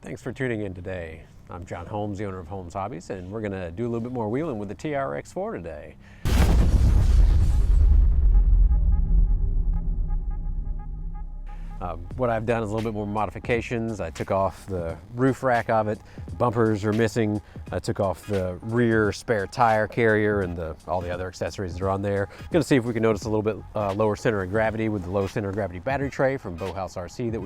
Thanks for tuning in today. I'm John Holmes, the owner of Holmes Hobbies, and we're going to do a little bit more wheeling with the TRX-4 today. What I've done is a little bit more modifications. I took off the roof rack of it, bumpers are missing. I took off the rear spare tire carrier and all the other accessories that are on there. Gonna see if we can notice a little bit lower center of gravity with the low center of gravity battery tray from Bowhouse RC that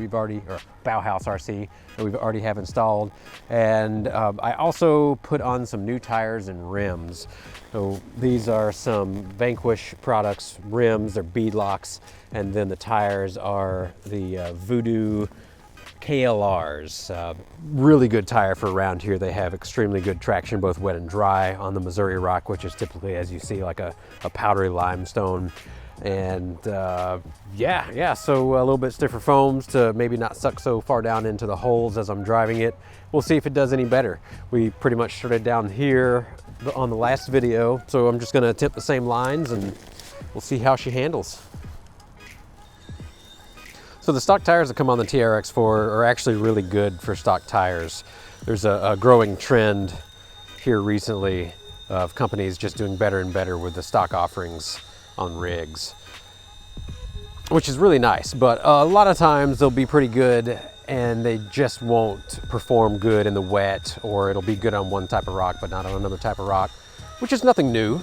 Bowhouse RC that we've already have installed. And I also put on some new tires and rims. So these are some Vanquish products, rims, they're Beadlocks, and then the tires are the Voodoo KLRs. Really good tire for around here. They have extremely good traction, both wet and dry, on the Missouri rock, which is typically, as you see, like a powdery limestone. And so a little bit stiffer foams to maybe not suck so far down into the holes as I'm driving it. We'll see if it does any better. We pretty much started down here on the last video, so I'm just gonna attempt the same lines and we'll see how she handles. So the stock tires that come on the TRX-4 are actually really good for stock tires. There's a growing trend here recently of companies just doing better and better with the stock offerings on rigs, which is really nice, but a lot of times they'll be pretty good and they just won't perform good in the wet, or it'll be good on one type of rock but not on another type of rock, which is nothing new.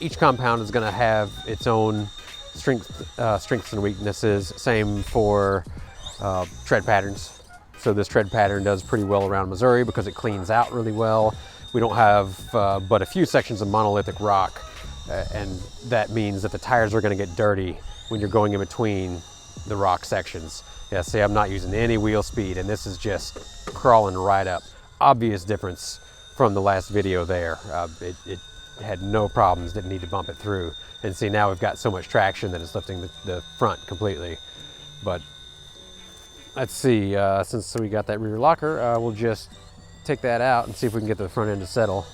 Each compound is going to have its own strengths and weaknesses. Same for tread patterns. So this tread pattern does pretty well around Missouri because it cleans out really well. We don't have but a few sections of monolithic rock, and that means that the tires are going to get dirty when you're going in between the rock sections. Yeah, see, I'm not using any wheel speed, and this is just crawling right up. Obvious difference from the last video there. It had no problems, didn't need to bump it through. And see, now we've got so much traction that it's lifting the front completely. But let's see, since we got that rear locker, we'll just take that out and see if we can get the front end to settle.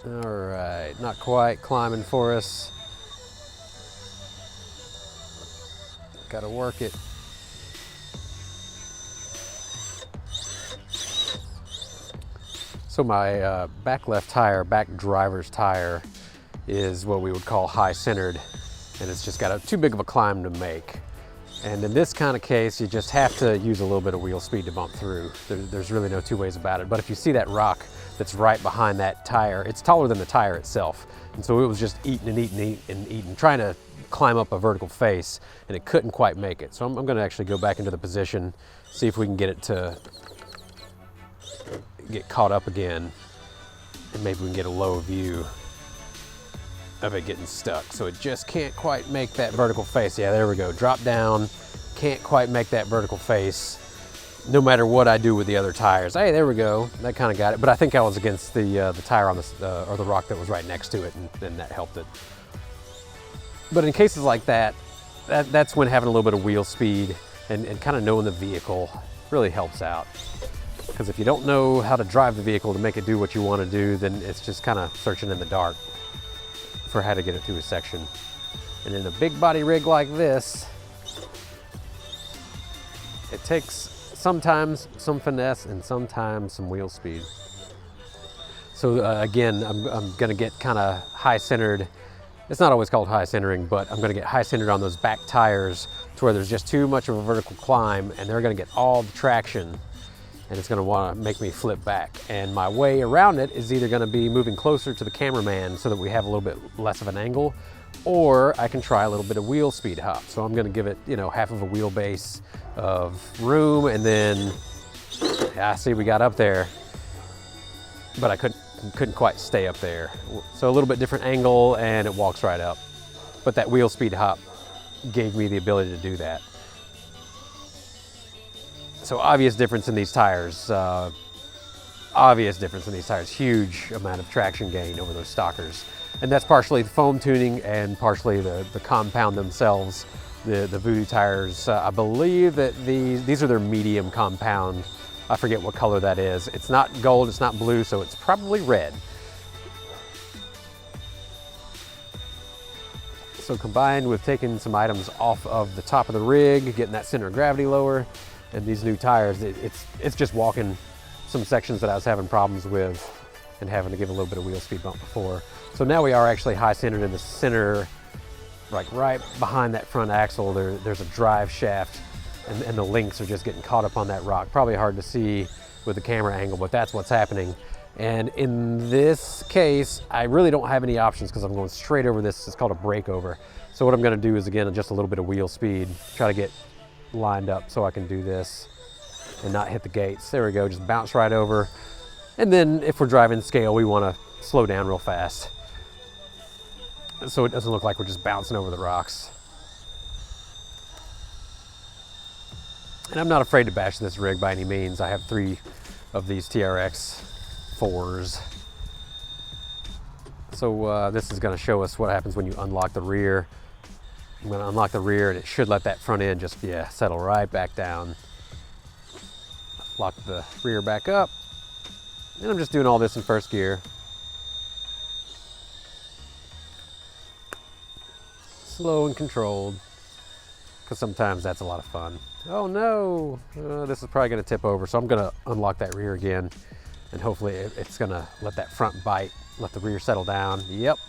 All right, not quite climbing for us. Got to work it. So my back left tire, back driver's tire, is what we would call high centered, and it's just got too big of a climb to make. And in this kind of case, you just have to use a little bit of wheel speed to bump through. There's really no two ways about it. But if you see that rock that's right behind that tire, it's taller than the tire itself. And so it was just eating and eating and eating, trying to climb up a vertical face, and it couldn't quite make it. So I'm gonna actually go back into the position, see if we can get it to get caught up again, and maybe we can get a low view of it getting stuck. So it just can't quite make that vertical face. Yeah, there we go, drop down, can't quite make that vertical face no matter what I do with the other tires. Hey, there we go, that kind of got it. But I think I was against the tire on or the rock that was right next to it, and that helped it. But in cases like that's when having a little bit of wheel speed and kind of knowing the vehicle really helps out. Because if you don't know how to drive the vehicle to make it do what you want to do, then it's just kind of searching in the dark for how to get it through a section. And in a big body rig like this, it takes sometimes some finesse and sometimes some wheel speed. So again, I'm gonna get kind of high centered. It's not always called high centering, but I'm gonna get high centered on those back tires to where there's just too much of a vertical climb, and they're gonna get all the traction, and it's gonna wanna make me flip back. And my way around it is either gonna be moving closer to the cameraman so that we have a little bit less of an angle, or I can try a little bit of wheel speed hop. So I'm gonna give it, half of a wheelbase of room, and then, I see we got up there, but I couldn't quite stay up there. So a little bit different angle, and it walks right up. But that wheel speed hop gave me the ability to do that. So obvious difference in these tires. Huge amount of traction gain over those stockers. And that's partially the foam tuning and partially the compound themselves. The Voodoo tires, I believe that these are their medium compound. I forget what color that is. It's not gold, it's not blue, so it's probably red. So combined with taking some items off of the top of the rig, getting that center of gravity lower, and these new tires, it's just walking some sections that I was having problems with and having to give a little bit of wheel speed bump before. So now we are actually high centered in the center, like right behind that front axle. There's a drive shaft, and the links are just getting caught up on that rock. Probably hard to see with the camera angle, but that's what's happening. And in this case, I really don't have any options because I'm going straight over this. It's called a breakover. So what I'm gonna do is, again, just a little bit of wheel speed, try to get lined up so I can do this and not hit the gates. There we go, just bounce right over. And then if we're driving scale, we wanna slow down real fast so it doesn't look like we're just bouncing over the rocks. And I'm not afraid to bash this rig by any means. I have 3 of these TRX-4s. So this is gonna show us what happens when you unlock the rear. I'm gonna unlock the rear and it should let that front end just, settle right back down. Lock the rear back up. And I'm just doing all this in first gear. Slow and controlled, because sometimes that's a lot of fun. Oh no, this is probably gonna tip over, so I'm gonna unlock that rear again, and hopefully it's gonna let that front bite, let the rear settle down. Yep,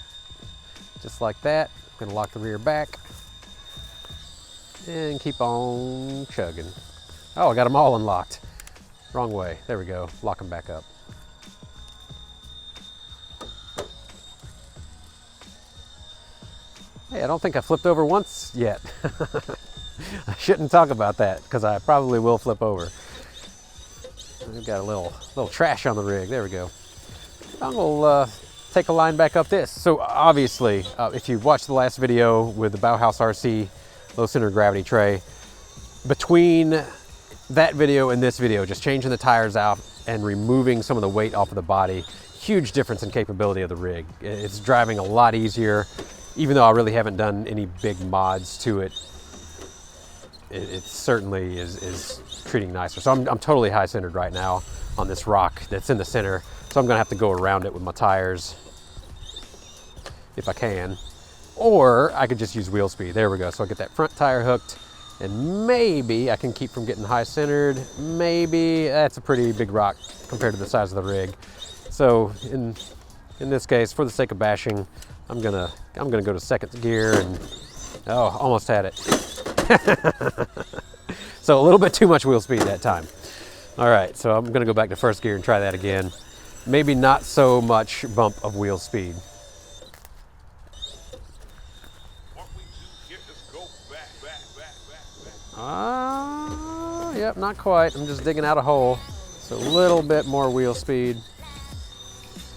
just like that. I'm gonna lock the rear back and keep on chugging. Oh, I got them all unlocked. Wrong way, there we go, lock them back up. Hey, I don't think I flipped over once yet. I shouldn't talk about that because I probably will flip over. We've got a little trash on the rig. There we go. I'm gonna take a line back up this. So obviously, if you watched the last video with the Bowhouse RC low center of gravity tray, between that video and this video, just changing the tires out and removing some of the weight off of the body, huge difference in capability of the rig. It's driving a lot easier. Even though I really haven't done any big mods to it, it certainly is treating nicer. So I'm totally high centered right now on this rock that's in the center. So I'm gonna have to go around it with my tires if I can. Or I could just use wheel speed. There we go. So I get that front tire hooked and maybe I can keep from getting high centered. Maybe that's a pretty big rock compared to the size of the rig. So in this case, for the sake of bashing, I'm gonna go to second gear and, oh, almost had it. So a little bit too much wheel speed that time. All right, so I'm gonna go back to first gear and try that again. Maybe not so much bump of wheel speed. Yep, not quite. I'm just digging out a hole. So a little bit more wheel speed,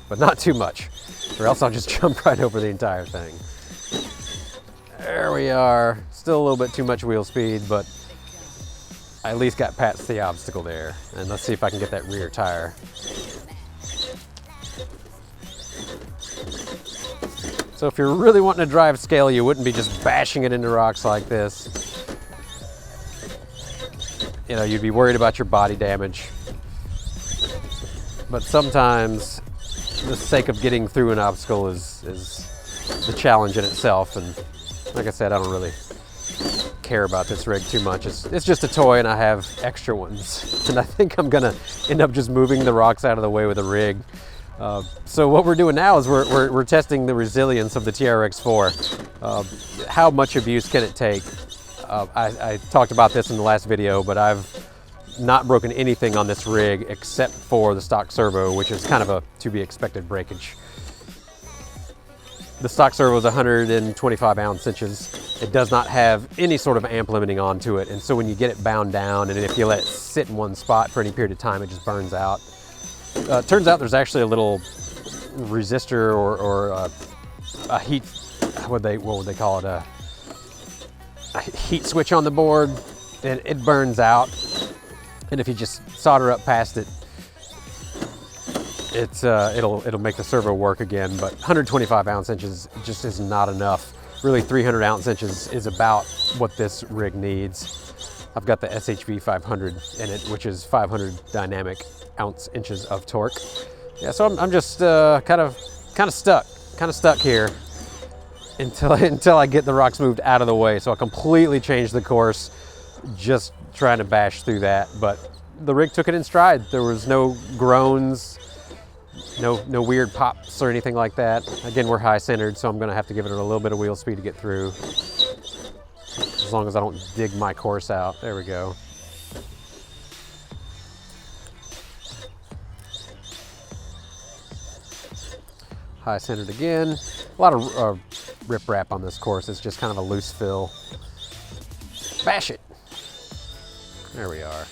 but not too much, or else I'll just jump right over the entire thing. There we are. Still a little bit too much wheel speed, but I at least got past the obstacle there. And let's see if I can get that rear tire. So if you're really wanting to drive scale, you wouldn't be just bashing it into rocks like this. You know, you'd be worried about your body damage. But sometimes the sake of getting through an obstacle is the challenge in itself. And like I said, I don't really care about this rig too much. It's just a toy and I have extra ones. And I think I'm gonna end up just moving the rocks out of the way with the rig. So what we're doing now is we're testing the resilience of the TRX-4. How much abuse can it take? I talked about this in the last video, but I've not broken anything on this rig except for the stock servo, which is kind of a to be expected breakage. The stock servo is 125 ounce-inches. It does not have any sort of amp limiting onto it, and so when you get it bound down and if you let it sit in one spot for any period of time, it just burns out. Turns out there's actually a little resistor or a heat, what would they call it, a heat switch on the board, and it burns out. And if you just solder up past it, it'll make the servo work again. But 125 ounce-inches just is not enough. Really, 300 ounce-inches is about what this rig needs. I've got the SHV 500 in it, which is 500 dynamic ounce-inches of torque. Yeah, so I'm just kind of stuck here. until I get the rocks moved out of the way. So I completely changed the course, just trying to bash through that. But the rig took it in stride. There was no groans, no weird pops or anything like that. Again, we're high centered, so I'm gonna have to give it a little bit of wheel speed to get through. As long as I don't dig my course out. There we go. High centered again. A lot of rip wrap on this course. It's just kind of a loose fill. Bash it. There we are.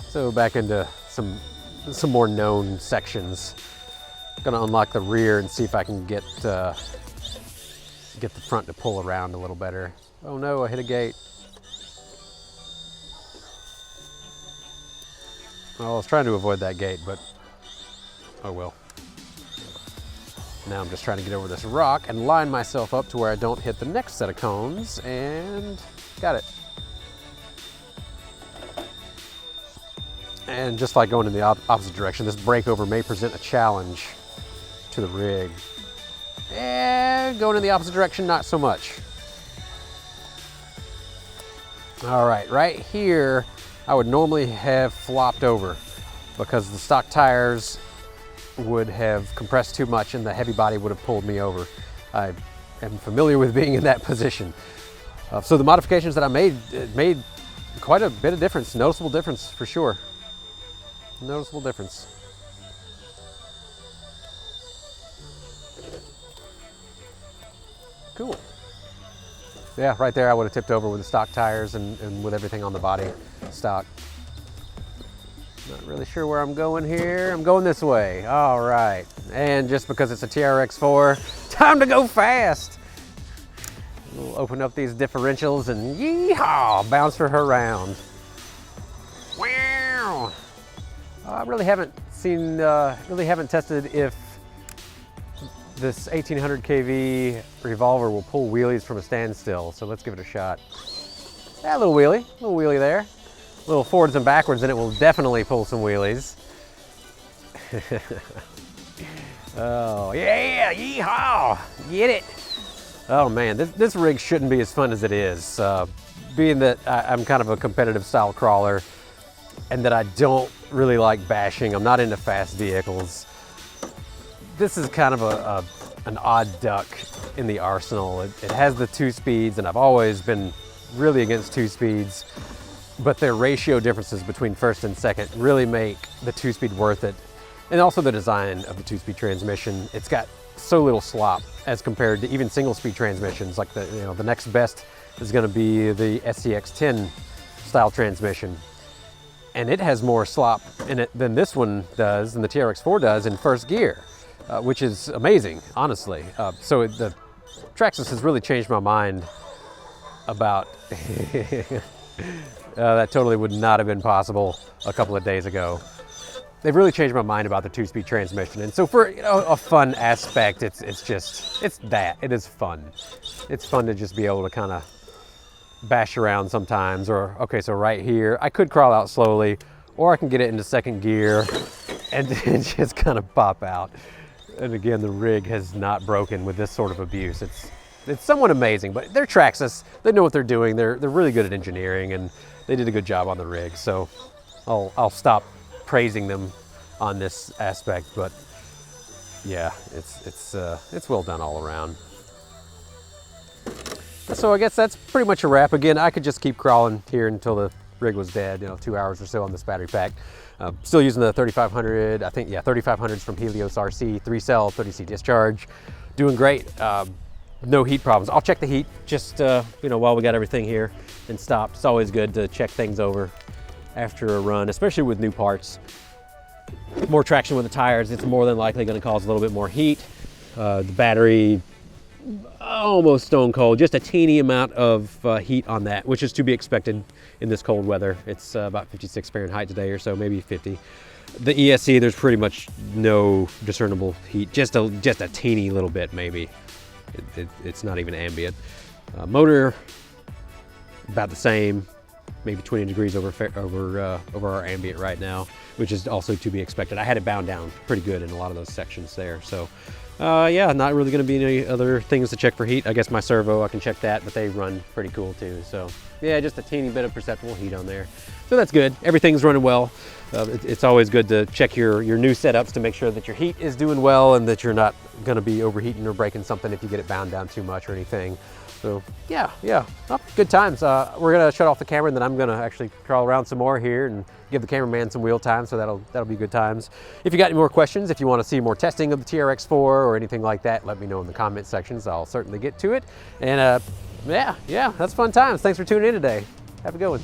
So back into some more known sections. Gonna unlock the rear and see if I can get the front to pull around a little better. Oh no, I hit a gate. Well, I was trying to avoid that gate, but oh well. Now I'm just trying to get over this rock and line myself up to where I don't hit the next set of cones, and got it. And just like going in the opposite direction, this breakover may present a challenge to the rig. And going in the opposite direction, not so much. All right, right here, I would normally have flopped over because the stock tires would have compressed too much and the heavy body would have pulled me over. I am familiar with being in that position. So the modifications that I made quite a bit of difference, noticeable difference for sure. Noticeable difference. Cool. Yeah, right there I would have tipped over with the stock tires and with everything on the body stock. Not really sure where I'm going here. I'm going this way. All right. And just because it's a TRX-4, time to go fast. We'll open up these differentials and yeehaw, bounce her around. Wow. I really haven't tested if this 1800 kV revolver will pull wheelies from a standstill. So let's give it a shot. Yeah, a little wheelie there. A little forwards and backwards, and it will definitely pull some wheelies. Oh yeah, yeehaw, get it. Oh man, this rig shouldn't be as fun as it is. Being that I'm kind of a competitive style crawler and that I don't really like bashing, I'm not into fast vehicles. This is kind of an odd duck in the arsenal. It has the 2 speeds, and I've always been really against 2 speeds, but their ratio differences between first and second really make the 2-speed worth it. And also the design of the 2-speed transmission. It's got so little slop as compared to even single-speed transmissions. Like the next best is going to be the SCX-10 style transmission. And it has more slop in it than this one does, and the TRX-4 does in first gear, which is amazing, honestly. So the Traxxas has really changed my mind about that totally would not have been possible a couple of days ago. They've really changed my mind about the 2-speed transmission. And so for a fun aspect, it's that. It is fun. It's fun to just be able to kind of bash around sometimes. Or, okay, so right here, I could crawl out slowly, or I can get it into second gear and just kind of pop out. And again, the rig has not broken with this sort of abuse. It's somewhat amazing, but they're Traxxas. They know what they're doing. They're really good at engineering, and they did a good job on the rig. So I'll stop praising them on this aspect, but yeah, it's well done all around. So I guess that's pretty much a wrap. Again, I could just keep crawling here until the rig was dead, 2 hours or so on this battery pack. Still using the 3500, I think, yeah, 3500s from Helios RC, 3-cell, 30C discharge. Doing great. No heat problems. I'll check the heat just while we got everything here and stopped. It's always good to check things over after a run, especially with new parts. More traction with the tires, it's more than likely going to cause a little bit more heat. The battery, almost stone cold, just a teeny amount of heat on that, which is to be expected in this cold weather. It's about 56 Fahrenheit today or so, maybe 50. The ESC, there's pretty much no discernible heat, just a teeny little bit maybe. It's not even ambient. Motor, about the same, maybe 20 degrees over our ambient right now, which is also to be expected. I had it bound down pretty good in a lot of those sections there. So Yeah, not really going to be any other things to check for heat. I guess my servo, I can check that, but they run pretty cool too. So yeah, just a teeny bit of perceptible heat on there. So that's good. Everything's running well. It's always good to check your new setups to make sure that your heat is doing well and that you're not going to be overheating or breaking something if you get it bound down too much or anything. So yeah, oh, good times. We're gonna shut off the camera and then I'm gonna actually crawl around some more here and give the cameraman some wheel time, so that'll be good times. If you got any more questions, if you want to see more testing of the TRX-4 or anything like that, let me know in the comment sections. I'll certainly get to it. And yeah, that's fun times. Thanks for tuning in today. Have a good one.